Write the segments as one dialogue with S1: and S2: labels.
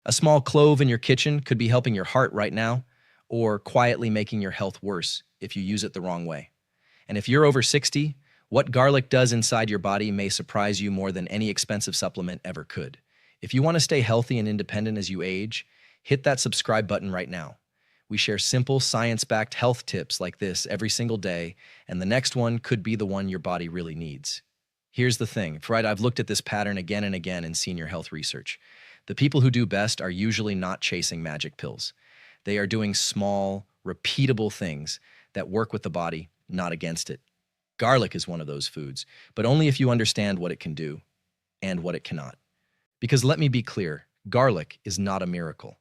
S1: A small clove in your kitchen could be helping your heart right now, or quietly making your health worse if you use it the wrong way. And if you're over 60, what garlic does inside your body may surprise you more than any expensive supplement ever could. If you want to stay healthy and independent as you age, hit that subscribe button right now. We share simple, science-backed health tips like this every single day, and the next one could be the one your body really needs. Here's the thing, right? I've looked at this pattern again and again in senior health research. The people who do best are usually not chasing magic pills. They are doing small, repeatable things that work with the body, not against it. Garlic is one of those foods, but only if you understand what it can do and what it cannot. Because let me be clear, garlic is not a miracle.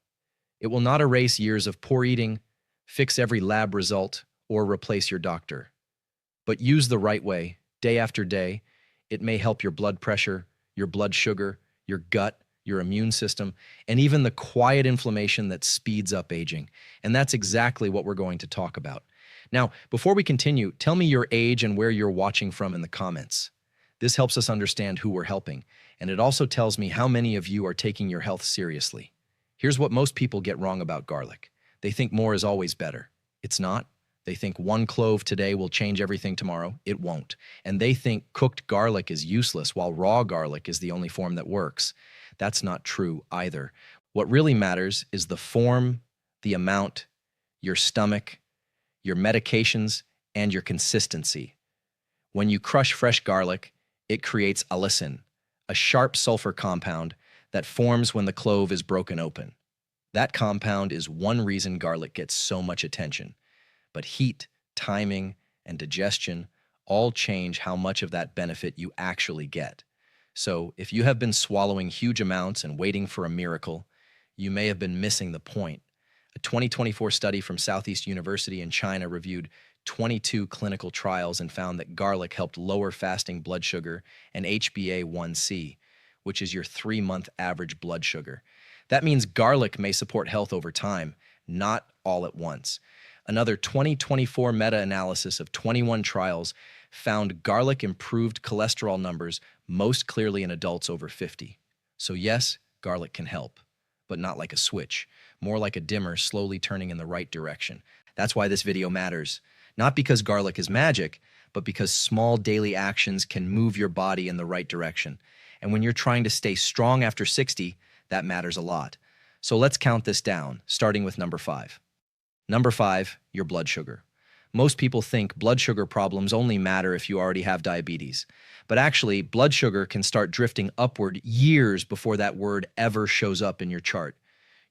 S1: It will not erase years of poor eating, fix every lab result, or replace your doctor. But use the right way, day after day, it may help your blood pressure, your blood sugar, your gut, your immune system, and even the quiet inflammation that speeds up aging. And that's exactly what we're going to talk about. Now, before we continue, tell me your age and where you're watching from in the comments. This helps us understand who we're helping, and it also tells me how many of you are taking your health seriously. Here's what most people get wrong about garlic. They think more is always better. It's not. They think one clove today will change everything tomorrow. It won't. And they think cooked garlic is useless while raw garlic is the only form that works. That's not true either. What really matters is the form, the amount, your stomach, your medications, and your consistency. When you crush fresh garlic, it creates allicin, a sharp sulfur compound that forms when the clove is broken open. That compound is one reason garlic gets so much attention. But heat, timing, and digestion all change how much of that benefit you actually get. So if you have been swallowing huge amounts and waiting for a miracle, you may have been missing the point. A 2024 study from Southeast University in China reviewed 22 clinical trials and found that garlic helped lower fasting blood sugar and HbA1c, which is your 3-month average blood sugar. That means garlic may support health over time, not all at once. Another 2024 meta-analysis of 21 trials found garlic improved cholesterol numbers most clearly in adults over 50. So yes, garlic can help, but not like a switch, more like a dimmer slowly turning in the right direction. That's why this video matters. Not because garlic is magic, but because small daily actions can move your body in the right direction. And when you're trying to stay strong after 60, that matters a lot. So let's count this down, starting with number 5. Number 5, your blood sugar. Most people think blood sugar problems only matter if you already have diabetes. But actually, blood sugar can start drifting upward years before that word ever shows up in your chart.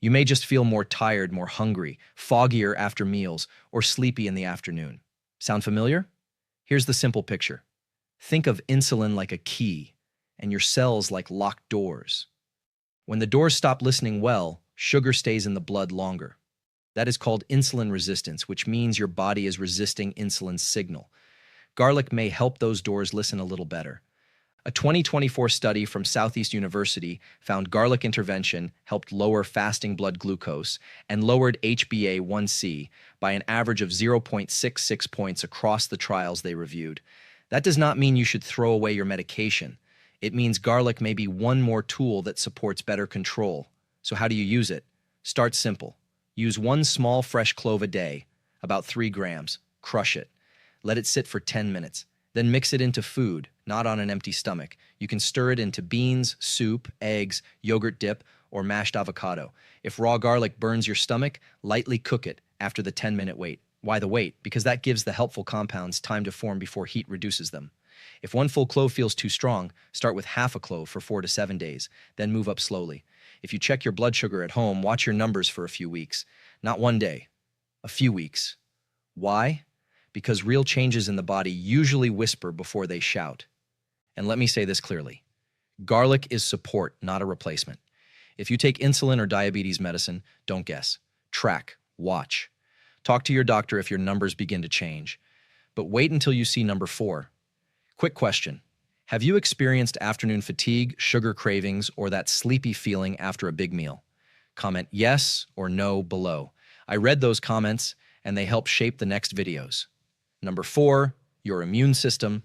S1: You may just feel more tired, more hungry, foggier after meals, or sleepy in the afternoon. Sound familiar? Here's the simple picture. Think of insulin like a key, and your cells like locked doors. When the doors stop listening well, sugar stays in the blood longer. That is called insulin resistance, which means your body is resisting insulin's signal. Garlic may help those doors listen a little better. A 2024 study from Southeast University found garlic intervention helped lower fasting blood glucose and lowered HbA1c by an average of 0.66 points across the trials they reviewed. That does not mean you should throw away your medication. It means garlic may be one more tool that supports better control. So how do you use it? Start simple. Use one small fresh clove a day, about 3 grams. Crush it. Let it sit for 10 minutes. Then mix it into food, not on an empty stomach. You can stir it into beans, soup, eggs, yogurt dip, or mashed avocado. If raw garlic burns your stomach, lightly cook it after the 10-minute wait. Why the wait? Because that gives the helpful compounds time to form before heat reduces them. If one full clove feels too strong, start with half a clove for 4 to 7 days, then move up slowly. If you check your blood sugar at home, watch your numbers for a few weeks. Not one day, a few weeks. Why? Because real changes in the body usually whisper before they shout. And let me say this clearly. Garlic is support, not a replacement. If you take insulin or diabetes medicine, don't guess. Track, watch. Talk to your doctor if your numbers begin to change. But wait until you see number 4. Quick question. Have you experienced afternoon fatigue, sugar cravings, or that sleepy feeling after a big meal? Comment yes or no below. I read those comments, and they help shape the next videos. Number 4, your immune system.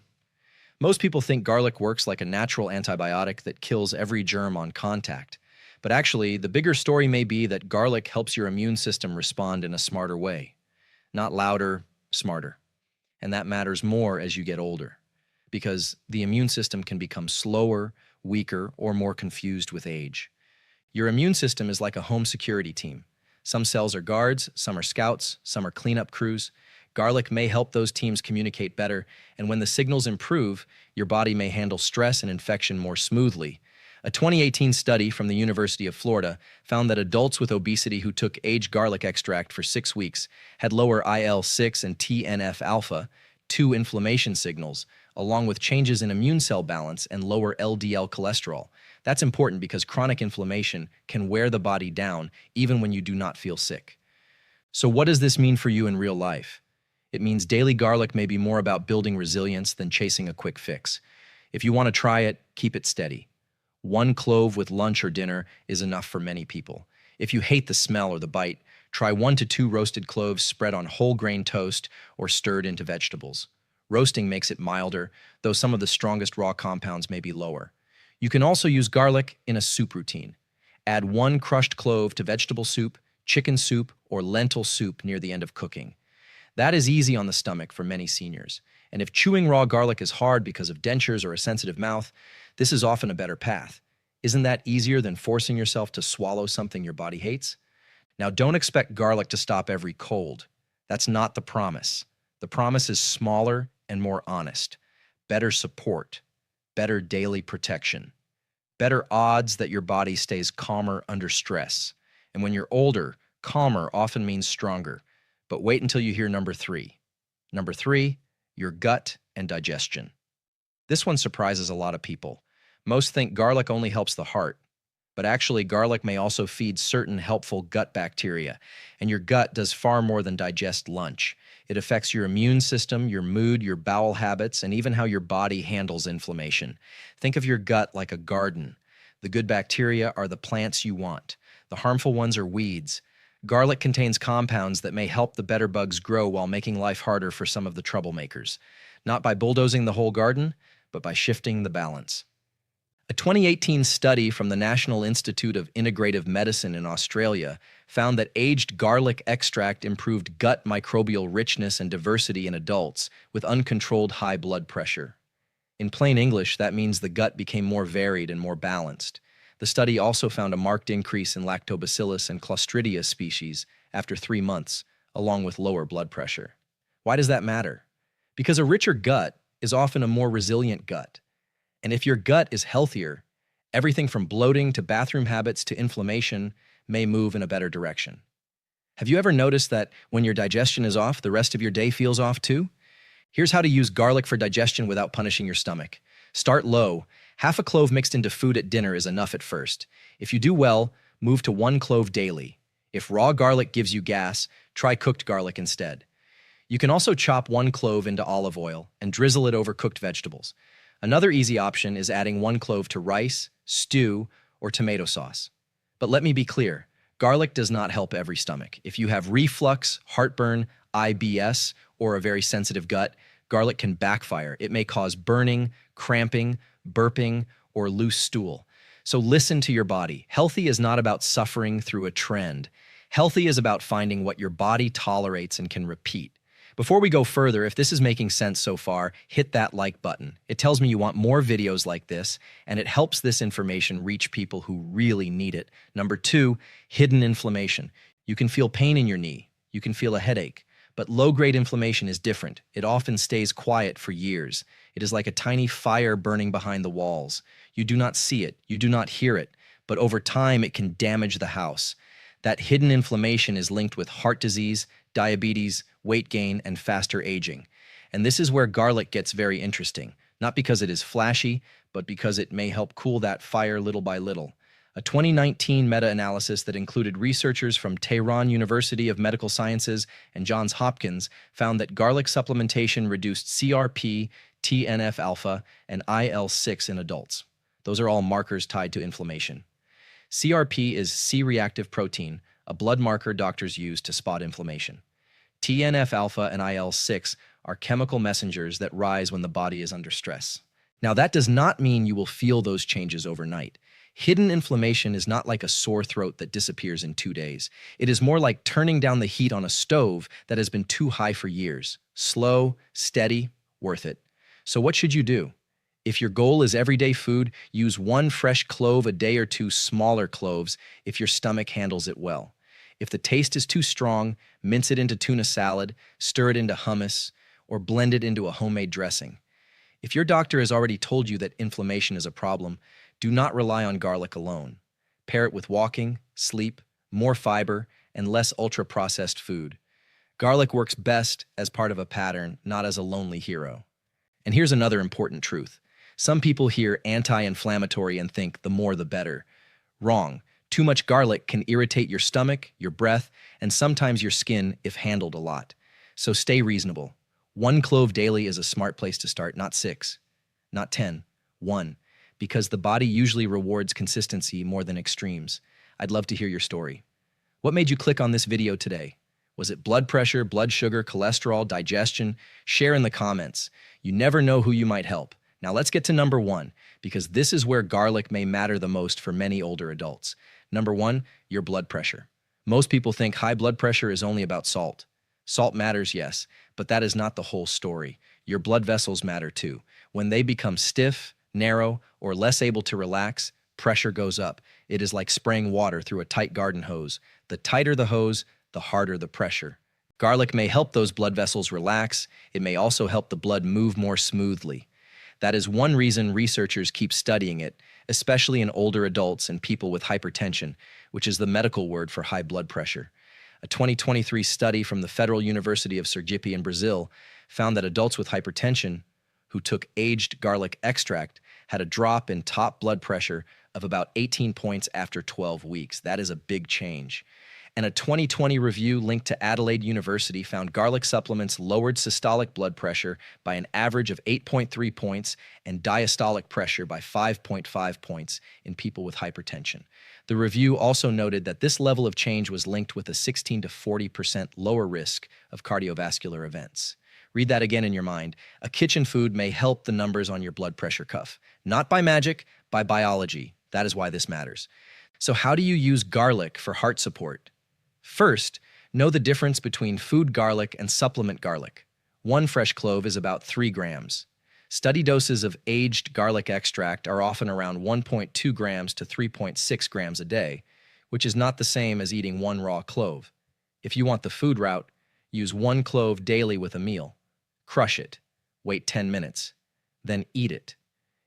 S1: Most people think garlic works like a natural antibiotic that kills every germ on contact. But actually, the bigger story may be that garlic helps your immune system respond in a smarter way. Not louder, smarter. And that matters more as you get older, because the immune system can become slower, weaker, or more confused with age. Your immune system is like a home security team. Some cells are guards, some are scouts, some are cleanup crews. Garlic may help those teams communicate better, and when the signals improve, your body may handle stress and infection more smoothly. A 2018 study from the University of Florida found that adults with obesity who took aged garlic extract for 6 weeks had lower IL-6 and TNF-alpha, two inflammation signals, along with changes in immune cell balance and lower LDL cholesterol. That's important because chronic inflammation can wear the body down even when you do not feel sick. So what does this mean for you in real life? It means daily garlic may be more about building resilience than chasing a quick fix. If you want to try it, keep it steady. 1 clove with lunch or dinner is enough for many people. If you hate the smell or the bite, try 1 to 2 roasted cloves spread on whole grain toast or stirred into vegetables. Roasting makes it milder, though some of the strongest raw compounds may be lower. You can also use garlic in a soup routine. Add 1 crushed clove to vegetable soup, chicken soup, or lentil soup near the end of cooking. That is easy on the stomach for many seniors. And if chewing raw garlic is hard because of dentures or a sensitive mouth, this is often a better path. Isn't that easier than forcing yourself to swallow something your body hates? Now, don't expect garlic to stop every cold. That's not the promise. The promise is smaller and more honest. Better support. Better daily protection. Better odds that your body stays calmer under stress. And when you're older, calmer often means stronger. But wait until you hear number 3. Number 3, your gut and digestion. This one surprises a lot of people. Most think garlic only helps the heart, but actually garlic may also feed certain helpful gut bacteria, and your gut does far more than digest lunch. It affects your immune system, your mood, your bowel habits, and even how your body handles inflammation. Think of your gut like a garden. The good bacteria are the plants you want. The harmful ones are weeds. Garlic contains compounds that may help the better bugs grow while making life harder for some of the troublemakers. Not by bulldozing the whole garden, but by shifting the balance. A 2018 study from the National Institute of Integrative Medicine in Australia found that aged garlic extract improved gut microbial richness and diversity in adults with uncontrolled high blood pressure. In plain English, that means the gut became more varied and more balanced. The study also found a marked increase in lactobacillus and clostridia species after 3 months, along with lower blood pressure. Why does that matter? Because a richer gut is often a more resilient gut. And if your gut is healthier, everything from bloating to bathroom habits to inflammation may move in a better direction. Have you ever noticed that when your digestion is off, the rest of your day feels off too? Here's how to use garlic for digestion without punishing your stomach. Start low. Half a clove mixed into food at dinner is enough at first. If you do well, move to 1 clove daily. If raw garlic gives you gas, try cooked garlic instead. You can also chop 1 clove into olive oil and drizzle it over cooked vegetables. Another easy option is adding 1 clove to rice, stew, or tomato sauce. But let me be clear, garlic does not help every stomach. If you have reflux, heartburn, IBS, or a very sensitive gut, garlic can backfire. It may cause burning, cramping, burping, or loose stool. So listen to your body. Healthy is not about suffering through a trend. Healthy is about finding what your body tolerates and can repeat. Before we go further, if this is making sense so far, hit that like button. It tells me you want more videos like this, and it helps this information reach people who really need it. Number 2, hidden inflammation. You can feel pain in your knee. You can feel a headache. But low-grade inflammation is different. It often stays quiet for years. It is like a tiny fire burning behind the walls. You do not see it. You do not hear it. But over time, it can damage the house. That hidden inflammation is linked with heart disease, diabetes, weight gain, and faster aging. And this is where garlic gets very interesting, not because it is flashy, but because it may help cool that fire little by little. A 2019 meta-analysis that included researchers from Tehran University of Medical Sciences and Johns Hopkins found that garlic supplementation reduced CRP, TNF-alpha, and IL-6 in adults. Those are all markers tied to inflammation. CRP is C-reactive protein, a blood marker doctors use to spot inflammation. TNF-alpha and IL-6 are chemical messengers that rise when the body is under stress. Now, that does not mean you will feel those changes overnight. Hidden inflammation is not like a sore throat that disappears in 2 days. It is more like turning down the heat on a stove that has been too high for years. Slow, steady, worth it. So what should you do? If your goal is everyday food, use one fresh clove a day or two smaller cloves if your stomach handles it well. If the taste is too strong, mince it into tuna salad, stir it into hummus, or blend it into a homemade dressing. If your doctor has already told you that inflammation is a problem, do not rely on garlic alone. Pair it with walking, sleep, more fiber, and less ultra-processed food. Garlic works best as part of a pattern, not as a lonely hero. And here's another important truth. Some people hear anti-inflammatory and think the more the better. Wrong. Too much garlic can irritate your stomach, your breath, and sometimes your skin if handled a lot. So stay reasonable. 1 clove daily is a smart place to start, not 6, not 10, 1, because the body usually rewards consistency more than extremes. I'd love to hear your story. What made you click on this video today? Was it blood pressure, blood sugar, cholesterol, digestion? Share in the comments. You never know who you might help. Now let's get to number 1, because this is where garlic may matter the most for many older adults. Number 1, your blood pressure. Most people think high blood pressure is only about salt. Salt matters, yes, but that is not the whole story. Your blood vessels matter too. When they become stiff, narrow, or less able to relax, pressure goes up. It is like spraying water through a tight garden hose. The tighter the hose, the harder the pressure. Garlic may help those blood vessels relax. It may also help the blood move more smoothly. That is one reason researchers keep studying it, especially in older adults and people with hypertension, which is the medical word for high blood pressure. A 2023 study from the Federal University of Sergipe in Brazil found that adults with hypertension who took aged garlic extract had a drop in top blood pressure of about 18 points after 12 weeks. That is a big change. And a 2020 review linked to Adelaide University found garlic supplements lowered systolic blood pressure by an average of 8.3 points and diastolic pressure by 5.5 points in people with hypertension. The review also noted that this level of change was linked with a 16 to 40% lower risk of cardiovascular events. Read that again in your mind. A kitchen food may help the numbers on your blood pressure cuff. Not by magic, by biology. That is why this matters. So how do you use garlic for heart support? First, know the difference between food garlic and supplement garlic. 1 fresh clove is about 3 grams. Study doses of aged garlic extract are often around 1.2 grams to 3.6 grams a day, which is not the same as eating 1 raw clove. If you want the food route, use 1 clove daily with a meal. Crush it. Wait 10 minutes. Then eat it.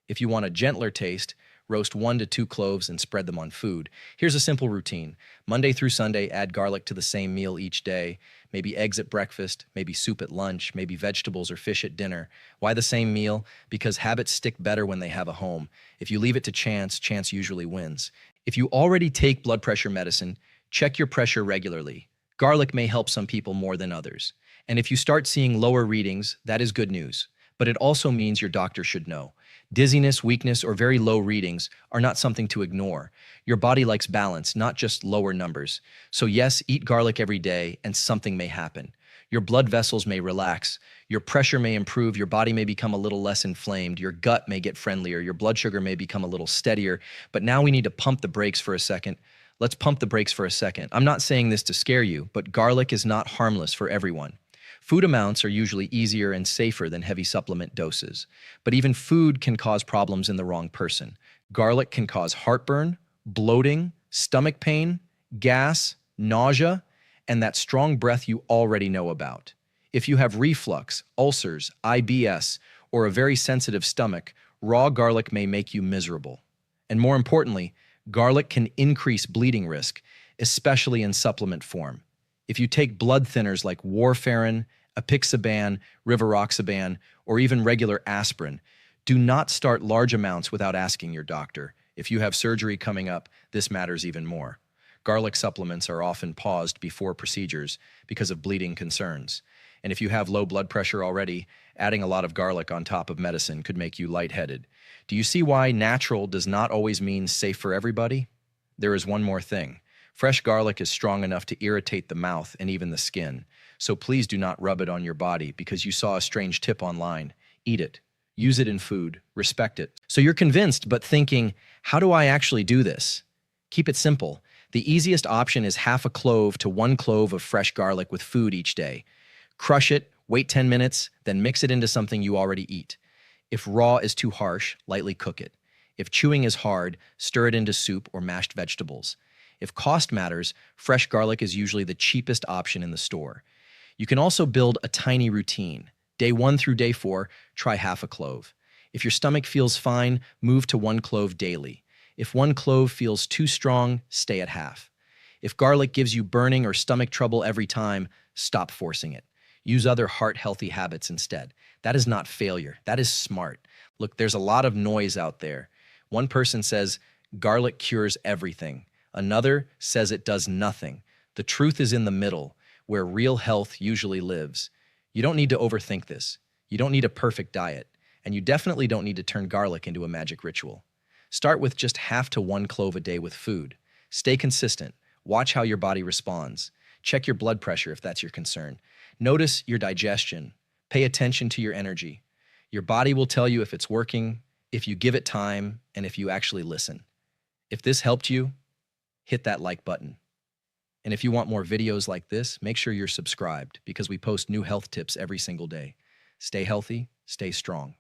S1: If you want a gentler taste, roast 1 to 2 cloves and spread them on food. Here's a simple routine. Monday through Sunday, add garlic to the same meal each day. Maybe eggs at breakfast, maybe soup at lunch, maybe vegetables or fish at dinner. Why the same meal? Because habits stick better when they have a home. If you leave it to chance, chance usually wins. If you already take blood pressure medicine, check your pressure regularly. Garlic may help some people more than others. And if you start seeing lower readings, that is good news. But it also means your doctor should know. Dizziness, weakness, or very low readings are not something to ignore. Your body likes balance, not just lower numbers. So yes, eat garlic every day and something may happen. Your blood vessels may relax, your pressure may improve, your body may become a little less inflamed, your gut may get friendlier, your blood sugar may become a little steadier. But now we need to pump the brakes for a second. Let's pump the brakes for a second. I'm not saying this to scare you, but garlic is not harmless for everyone. Food amounts are usually easier and safer than heavy supplement doses. But even food can cause problems in the wrong person. Garlic can cause heartburn, bloating, stomach pain, gas, nausea, and that strong breath you already know about. If you have reflux, ulcers, IBS, or a very sensitive stomach, raw garlic may make you miserable. And more importantly, garlic can increase bleeding risk, especially in supplement form. If you take blood thinners like warfarin, apixaban, rivaroxaban, or even regular aspirin, do not start large amounts without asking your doctor. If you have surgery coming up, this matters even more. Garlic supplements are often paused before procedures because of bleeding concerns. And if you have low blood pressure already, adding a lot of garlic on top of medicine could make you lightheaded. Do you see why natural does not always mean safe for everybody? There is one more thing. Fresh garlic is strong enough to irritate the mouth and even the skin. So please do not rub it on your body because you saw a strange tip online. Eat it. Use it in food. Respect it. So you're convinced but thinking, How do I actually do this? Keep it simple. The easiest option is half a clove to 1 clove of fresh garlic with food each day. Crush it, wait 10 minutes, then mix it into something you already eat. If raw is too harsh, lightly cook it. If chewing is hard, stir it into soup or mashed vegetables. If cost matters, fresh garlic is usually the cheapest option in the store. You can also build a tiny routine. Day 1 through day 4, try half a clove. If your stomach feels fine, move to 1 clove daily. If 1 clove feels too strong, stay at half. If garlic gives you burning or stomach trouble every time, stop forcing it. Use other heart-healthy habits instead. That is not failure. That is smart. Look, there's a lot of noise out there. One person says garlic cures everything. Another says it does nothing. The truth is in the middle, where real health usually lives. You don't need to overthink this. You don't need a perfect diet. And you definitely don't need to turn garlic into a magic ritual. Start with just half to 1 clove a day with food. Stay consistent. Watch how your body responds. Check your blood pressure if that's your concern. Notice your digestion. Pay attention to your energy. Your body will tell you if it's working, if you give it time, and if you actually listen. If this helped you, hit that like button. And if you want more videos like this, make sure you're subscribed because we post new health tips every single day. Stay healthy, stay strong.